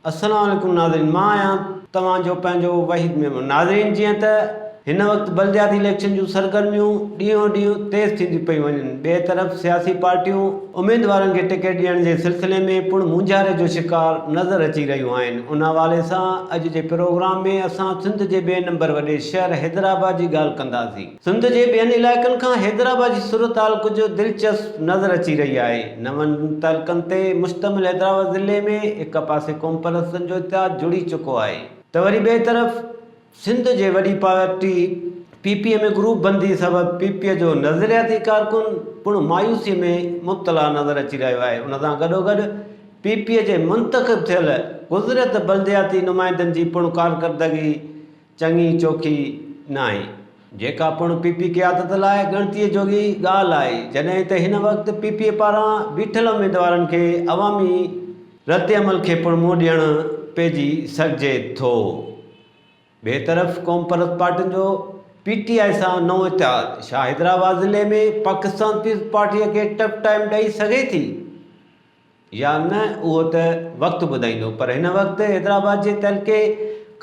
अस्सलाम वालेकुम नाज़रीन, मां आहियां तव्हांजो पंहिंजो वहीद मेमन। नाज़रीन, जीअं त हिन वक़्तु बल्दियाती इलेक्शन जूं सरगर्मियूं ॾींहों ॾींहुं तेज़ थींदी पई वञनि। ॿिए तरफ़ सियासी पार्टियूं उम्मीदवारनि खे टिकट ॾियण जे सिलसिले में पिणु मुंझारे जो शिकार नज़र अची रहियूं आहिनि। उन हवाले सां अॼु जे प्रोग्राम में असां सिंध जे ॿिए नंबर वॾे शहर हैदराबाद जी ॻाल्हि कंदासीं। सिंध जे ॿियनि इलाइक़नि खां हैदराबाद जी सूरत हाल कुझु दिलचस्प नज़र अची रही आहे। 9 तलकनि ते मुश्तमिल हैदराबाद ज़िले में हिक पासे क़ौम परस्तनि जो इतिहाद जुड़ी चुको आहे, त वरी ॿिए तरफ़ सिंध जे वॾी पार्टी पीपीए में ग्रुप बंदी सबबि पीपीए जो नज़रियाती कारकुन पिणु मायूसीअ में मुब्तला नज़र अची रहियो आहे। उन सां गॾोगॾु पीपीए जे मुंतख़ब थियल गुज़रियत बल्दियाती नुमाइंदनि जी पिणु कारकर्दगी चङी चोखी न आहे, जेका पिणु पीपी क़यादत लाइ ॻणतीअ जोगी ॻाल्हि आहे। जॾहिं त हिन वक़्तु पीपीए पारां बीठल उम्मीदवारनि खे अवामी रद्द अमल खे पिणु मुंहुं ॾियणु पइजी सघिजे थो। ॿिए तरफ़ क़ौम परस्त पार्टियुनि जो पीटीआई सां नओं इतिहाद। छा हैदराबाद ज़िले में पाकिस्तान पीपल्स पार्टीअ खे टफ टाइम ॾेई सघे थी या न, उहो त वक़्तु ॿुधाईंदो। पर हिन वक़्तु हैदराबाद जे तहलके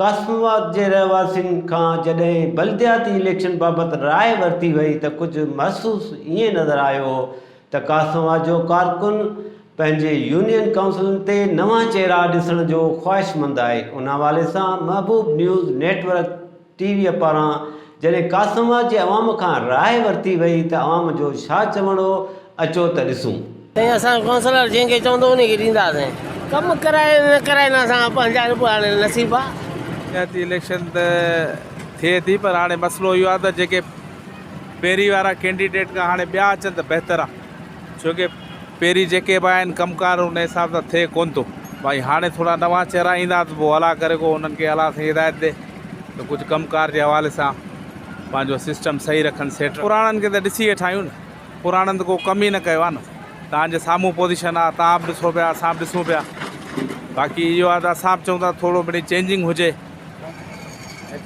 कासमाबाद जे रहवासियुनि खां जॾहिं बल्दियाती इलेक्शन बाबति राय वरिती वई त कुझु महसूसु ईअं नज़र आयो त कासमाबाद जो कारकुन पंहिंजे यूनियन काउंसिलनि ते नवां चेहरा ॾिसण जो ख़्वाहिशमंद आहे। उन हवाले सां महबूब न्यूज़ नेटवर्क टीवीअ पारां जॾहिं कासमाबाद जे अवाम खां राय वरिती वई त अवाम जो छा चवणो, अचो त ॾिसूं। असां काउंसलर जंहिंखे चवंदो उन खे ॾींदासीं, कमु कराए न कराए न असां पंहिंजा हाणे नसीब आहे। इलेक्शन त थिए थी, पर हाणे मसइलो इहो आहे त जेके पहिरीं वारा कैंडिडेट खां हाणे ॿिया अचनि त बहितर आहे, छोकी पहिरीं जेके बि आहिनि कमकार उन हिसाब सां थिए कोन थो। भाई हाणे थोरा नवां चेहरा ईंदा त पोइ हला करे को उन्हनि खे अलाह हिदायत ॾे त कुझु कमकार जे हवाले सां पंहिंजो सिस्टम सही रखनि सेट। पुराणनि खे त ॾिसी वेठा आहियूं न, पुराणनि त को कम ई न कयो आहे न। तव्हांजे साम्हूं पोज़ीशन आहे, तव्हां बि ॾिसो पिया, असां बि ॾिसूं पिया। बाक़ी इहो आहे त असां बि चऊं था थोरो मिड़ी चेंजिंग हुजे।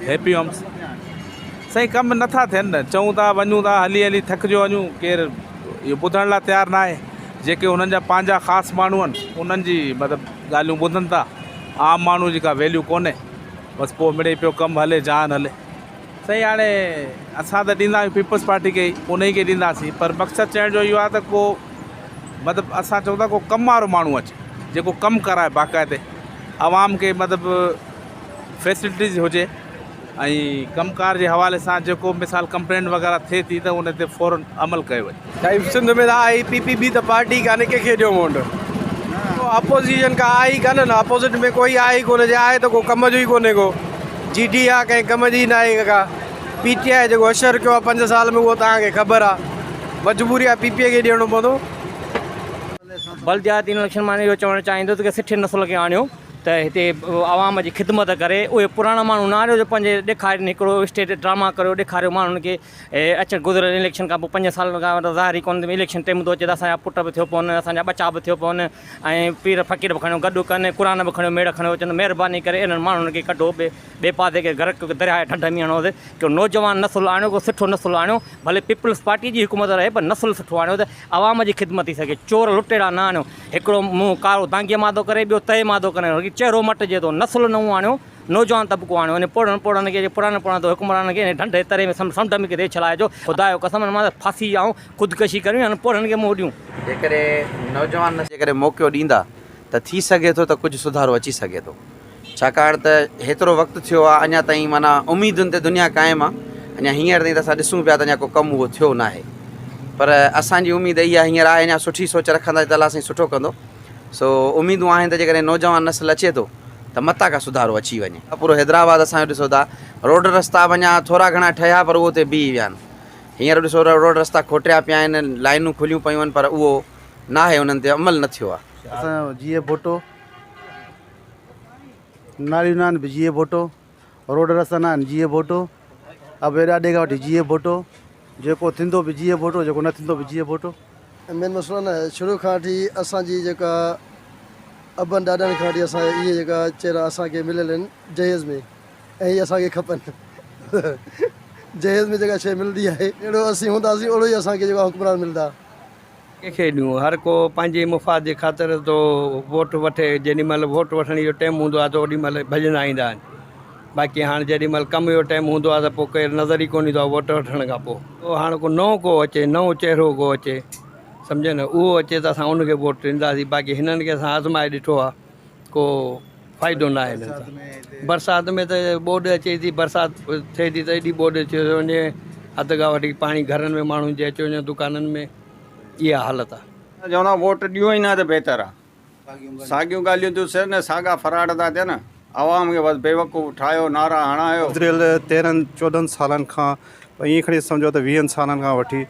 हैप्पी होम्स साईं कमु नथा थियनि न, चऊं था वञूं था हली हली थकिजो वञूं, केरु इहो ॿुधण लाइ तयारु न आहे। जेके हुननि जा पंहिंजा ख़ासि माण्हू आहिनि उन्हनि जी मतिलबु ॻाल्हियूं ॿुधनि था, आम माण्हू जी का वैल्यू कोन्हे। बसि पोइ मिड़े पियो कमु हले, जान हले। साईं हाणे असां त ॾींदा आहियूं पीपल्स पार्टी खे, उन ई खे ॾींदासीं, पर मक़सदु चइण जो इहो आहे त को मतिलबु असां चऊं था को कमु वारो माण्हू अचे जेको कमु कराए बाक़ाइदे, आवाम खे मतिलबु फैसिलिटीज़ हुजे। ऐं कमकार जे हवाले सां जेको मिसाल कंप्लेंट वग़ैरह थिए थी त उन ते फ़ौरन अमल कयो वञे। साईं सिंध में त आई पीपीबी त पार्टी कान्हे, कंहिंखे ॾियो वोट। अपोज़िशन का आई कान्हे न, अपोज़िट में कोई आहे ई कोन्हे, जे आहे त को कम जो ई कोन्हे। को जीडी आहे कंहिं कम जी न आहे का। पीटीआई जेको अशर कयो आहे 5 साल में उहो तव्हांखे ख़बर आहे, मजबूरी आहे पीपीए खे ॾियणो पवंदो। बल्दियाती इलेक्शन मां इहो चवणु चाहींदो त सुठे नस्ल खे आणियो त हिते आवाम जी ख़िदमत करे। उहे पुराणा माण्हू न आणियो जो पंहिंजे ॾेखारीनि हिकिड़ो स्टेट ड्रामा करियो, ॾेखारियो माण्हुनि खे अचनि गुज़िरियल इलेक्शन खां पोइ 5 साल खां ज़ाहिर ई कोन इलेक्शन टाइम थो अचे त असांजा पुट बि थियो पवनि, असांजा बचा बि थियो पवनि, ऐं पीर फ़क़ीर बि खणो गॾु कनि, क़ुर बि खणो, मेड़ खणो। अचनि महिरबानी करे इन्हनि माण्हुनि खे कढो, ॿिए पासे खे घर दरिया ढंढ में हणोसि, की नौजवान नसुल आणियो, को सुठो नसुल आणियो। भले पीपल्स पार्टी जी हुकूमत रहे पर नसुल सुठो आणियो त आवाम जी ख़िदमत थी सघे। चोर लुटेरा न आणियो, हिकिड़ो मुंहुं कारो दांगीअ मादो करे, ॿियो तए मादो करे, चहिरो मटिजे थो। नसुल नओं आणियो, नौजवान तबिको आणियो, अने पुराणनि खे पुराणा तो हुकुमरान खे ढंढे तरे में समुंड में किथे छलाइजो। ख़ुदा जो कसम मां फांसी आऊं ख़ुदकशी करियूं अने पुराणनि खे मुंहुं ॾियूं। जेकॾहिं नौजवान जेकॾहिं मौक़ो ॾींदा त थी सघे थो त कुझु सुधारो अची सघे थो। छाकाणि त हेतिरो वक़्तु थियो आहे, अञा ताईं माना उमेदुनि ते दुनिया क़ाइमु आहे। अञा हींअर ताईं त असां ॾिसूं पिया त अञा को कमु उहो थियो न आहे, पर असांजी उमेदु इहा हींअर आहे, अञा सुठी सोच रखंदा त अलाह साईं सुठो कंदो। सो उमेदूं आहिनि त जेकॾहिं नौजवान नस्ल अचे थो त मता का सुधारो अची वञे। पूरो हैदराबाद असांजो ॾिसो था, रोड रस्ता अञा थोरा घणा ठहिया पर उहो ते बीह विया आहिनि। हींअर ॾिसो रोड रस्ता खोटिया पिया आहिनि, लाइनूं खुलियूं पियूं आहिनि, पर उहो न आहे, उन्हनि ते अमल न थियो आहे। असांजो जीअं फोटो नालियूं न आहिनि जीअं फोटो, रोड रस्ता न आहिनि जीअं फोटो, अब ॾाॾे खां वठी जीअं फोटो, जेको थींदो बि जीअं फोटो, जेको न थींदो बि जीअं फोटो। मेन मसइलो न शुरू खां वठी असांजी जेका अबनि ॾाॾनि खां वठी असां इहे जेका चेहरा असांखे मिलियल आहिनि जहेज़ में, ऐं इहे असांखे खपनि। जहेज़ में जेका शइ मिलंदी आहे, अहिड़ो असीं हूंदासीं ओड़ो ई असांखे जेका हुकुमरान मिलंदा। कंहिंखे ॾियूं, हर को पंहिंजे मुफ़ाद जे ख़ातिर तो वोट वठे। जेॾी महिल वोट वठण जो टाइम हूंदो आहे त ओॾी महिल भॼंदा ईंदा आहिनि। बाक़ी हाणे जेॾी महिल कम जो टाइम हूंदो आहे त पोइ केरु नज़र ई कोन ईंदो आहे वोट वठण खां पोइ। हाणे को नओं को अचे, नओं चहिरो को अचे, सम्झे न, उहो अचे त असां उनखे वोट ॾींदासीं। बाक़ी हिननि खे असां आज़माए ॾिठो आहे, को फ़ाइदो न आहे हिननि सां। बरसाति में त ॿोॾि अचे थी, बरसाति थिए थी त एॾी ॿोॾि अची वञे, हद खां वठी पाणी घरनि में माण्हुनि जे अची वञे, दुकाननि में, इहा हालत आहे। चवंदा वोट ॾियो ई न त बहितर आहे। साॻियूं ॻाल्हियूं थियूं सर न, साॻा फराड था थियनि। आवाम खे बसि बेवकूफ़ ठाहियो, नारा हणायो। गुज़िरियल 13-14 सालनि खां, ईअं खणी सम्झो त 20 सालनि खां वठी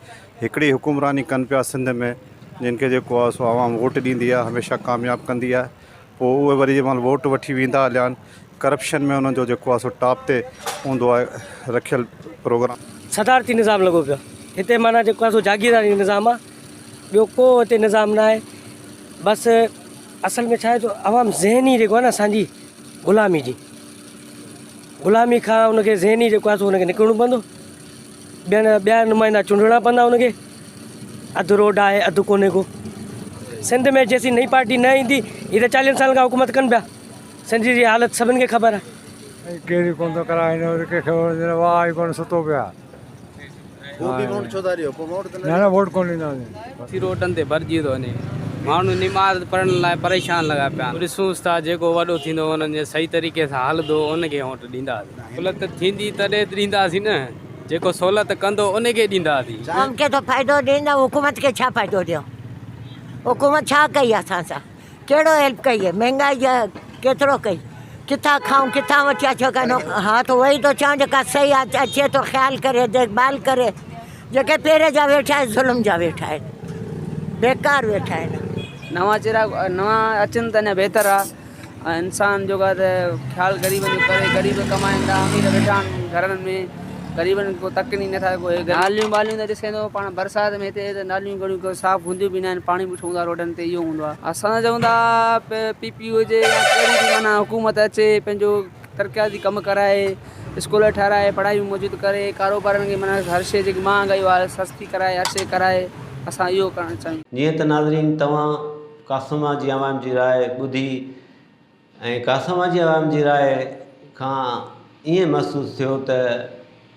हिकिड़ी हुकुमरानी कनि पिया सिंध में, जिन खे जेको आहे सो आवाम वोट ॾींदी आहे, हमेशह कामयाबु कंदी आहे। पोइ उहे वरी जंहिं महिल वोट वठी वेंदा हलिया आहिनि, करप्शन में उन्हनि जो जेको आहे सो टॉप ते हूंदो आहे रखियल प्रोग्राम। सदारती निज़ाम लॻो पियो हिते, माना जेको आहे सो जागीरदारी निज़ाम आहे, ॿियो को हिते निज़ाम न आहे। बसि असल में छा आहे जो आवाम ज़हनी जेको आहे न असांजी ग़ुलामी जी, ग़ुलामी खां उनखे ज़हनी जेको आहे सो उनखे निकिरणो पवंदो। ॿिया नुमाइंदा चूंडणा पवंदा उनखे। अधु रोड आहे, अधु कोन्हे को। सिंध में जेसी नई पार्टी न ईंदी, हीअ त 40 साल खां हुकूमत कनि पिया। सिंध जी हालत सभिनि खे ख़बर आहे। कहिड़ी कोन थो कराए, कंहिंखे वाह ई कोन सुतो पिया। न वोट कोन ॾींदासीं। रोडनि ते भरिजी थो वञे, माण्हू निमाज़ पढ़ण लाइ परेशान लॻा पिया। ॾिसूंसि था जेको वॾो थींदो उन्हनि जे सही तरीक़े सां हलंदो, उनखे वोट ॾींदासीं। सहूलियत थींदी तॾहिं ॾींदासीं न, जेको सहूलियत कंदो उनखे ॾींदासीं। मूंखे त फ़ाइदो ॾींदा, हुकूमत खे छा फ़ाइदो ॾियो? हुकूमत छा कई असां सां? कहिड़ो हेल्प कई आहे? महांगाई जा केतिरो कई? किथां खाऊं, किथां वठी अचो कनो? हा त उहो ई थो चवां, जेका सही आहे अचे थो ख़्यालु करे, देखभाल करे। जेके पहिरें जा वेठा आहिनि, ज़ुल्म जा वेठा आहिनि, बेकार वेठा आहिनि। नवां चेहरा नवां अचनि त अञा बहितर आहे। इंसान जो त ख़्यालु ग़रीबनि जो करे, ग़रीब कमाईंदा, अमीर वेठा आहिनि घरनि में, ग़रीबनि को तकनि ई नथा। कोई नालियूं वालियूं त ॾिसे थो पाण, बरसाति में हिते त नालियूं घणियूं को साफ़ु हूंदियूं बि न आहिनि, पाणी बीठो हूंदो आहे रोडनि ते। इहो हूंदो आहे। असां चऊं था PP हुजे या कहिड़ी बि माना हुकूमत अचे, पंहिंजो तरक़ियाती कमु कराए, स्कूल ठाराए, पढ़ाई मौजूदु करे, कारोबारनि खे माना हर शइ जेकी महांगाई आहे सस्ती कराए, हर शइ कराए। असां इहो करणु चाहियूं। जीअं त नाज़रीन, तव्हां कासमा जी आवाम जी राय ॿुधी, ऐं कासमा जी आवाम जी राय खां ईअं महसूसु थियो त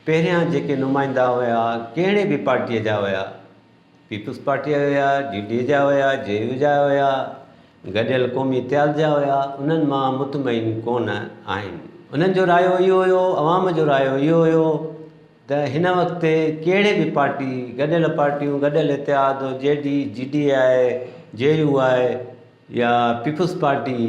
पहिरियां जेके नुमाइंदा हुया, कहिड़े बि पार्टीअ जा हुया, पीपल्स पार्टीअ जा हुया, DDA जा हुया, JU जा हुया, गॾियल क़ौमी इत्तेहाद जा हुया, उन्हनि मां मुतमइन कोन आहिनि। उन्हनि जो रायो इहो हुयो, अवाम जो रायो इहो हुयो त हिन वक़्तु कहिड़े बि पार्टी, गॾियल पार्टियूं, गॾियल इत्तेहाद, GDA आहे, JU आहे या पीपल्स पार्टी,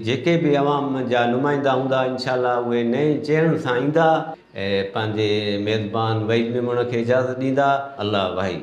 जेके बि अवाम जा नुमाइंदा हूंदा, इंशाअल्लाह उहे नए चहिरनि सां ईंदा ऐं पंहिंजे मेज़बान वहीद मेमून खे इजाज़त ॾींदा। अल्लाह भाई।